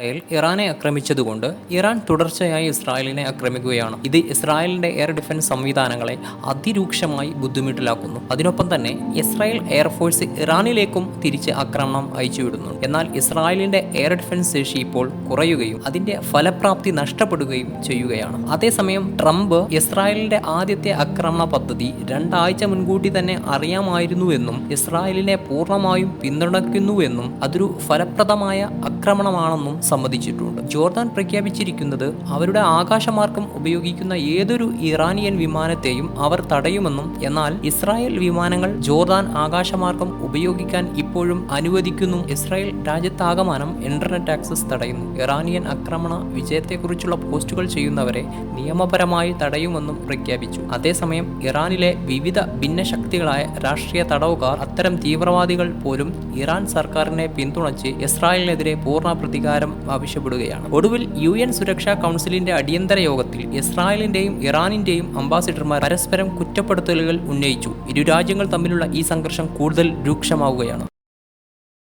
Israel ഇറാനെ ആക്രമിച്ചതുകൊണ്ട് Iran തുടർച്ചയായി ഇസ്രായേലിനെ ആക്രമിക്കുകയാണ്. ഇത് ഇസ്രായേലിന്റെ എയർ ഡിഫൻസ് സംവിധാനങ്ങളെ അതിരൂക്ഷമായി ബുദ്ധിമുട്ടിലാക്കുന്നു. അതിനൊപ്പം തന്നെ ഇസ്രായേൽ എയർഫോഴ്സ് ഇറാനിലേക്കും തിരിച്ച് ആക്രമണം അയച്ചുവിടുന്നു. എന്നാൽ ഇസ്രായേലിന്റെ എയർ ഡിഫൻസ് ശേഷി ഇപ്പോൾ കുറയുകയും അതിന്റെ ഫലപ്രാപ്തി നഷ്ടപ്പെടുകയും ചെയ്യുകയാണ്. അതേസമയം ട്രംപ് ഇസ്രായേലിന്റെ ആദ്യത്തെ ആക്രമണ പദ്ധതി 2 ആഴ്ച മുൻകൂട്ടി തന്നെ അറിയാമായിരുന്നുവെന്നും ഇസ്രായേലിനെ പൂർണ്ണമായും പിന്തുണയ്ക്കുന്നുവെന്നും അതൊരു ഫലപ്രദമായ ആക്രമണമാണെന്നും സമ്മതിച്ചിട്ടുണ്ട്. ജോർദാൻ പ്രഖ്യാപിച്ചിരിക്കുന്നത് അവരുടെ ആകാശമാർഗം ഉപയോഗിക്കുന്ന ഏതൊരു ഇറാനിയൻ വിമാനത്തെയും അവർ തടയുമെന്നും, എന്നാൽ ഇസ്രായേൽ വിമാനങ്ങൾ ജോർദാൻ ആകാശമാർഗം ഉപയോഗിക്കാൻ ഇപ്പോഴും അനുവദിക്കുന്നു. ഇസ്രായേൽ രാജ്യത്താകമാനം ഇന്റർനെറ്റ് ആക്സസ് തടയുന്നു. ഇറാനിയൻ ആക്രമണ വിജയത്തെക്കുറിച്ചുള്ള പോസ്റ്റുകൾ ചെയ്യുന്നവരെ നിയമപരമായി തടയുമെന്നും പ്രഖ്യാപിച്ചു. അതേസമയം ഇറാനിലെ വിവിധ ഭിന്നശക്തികളായ രാഷ്ട്രീയ തടവുകാർ, അത്തരം തീവ്രവാദികൾ പോലും ഇറാൻ സർക്കാരിനെ പിന്തുണച്ച് ഇസ്രായേലിനെതിരെ പൂർണ്ണ പ്രതികാരം ആവശ്യപ്പെടുകയാണ്. ഒടുവിൽ UN സുരക്ഷാ കൗൺസിലിന്റെ അടിയന്തര യോഗത്തിൽ ഇസ്രായേലിന്റെയും ഇറാനിന്റെയും അംബാസിഡർമാർ പരസ്പരം കുറ്റപ്പെടുത്തലുകൾ ഉന്നയിച്ചു. ഇരു രാജ്യങ്ങൾ തമ്മിലുള്ള ഈ സംഘർഷം കൂടുതൽ രൂക്ഷമാവുകയാണ്.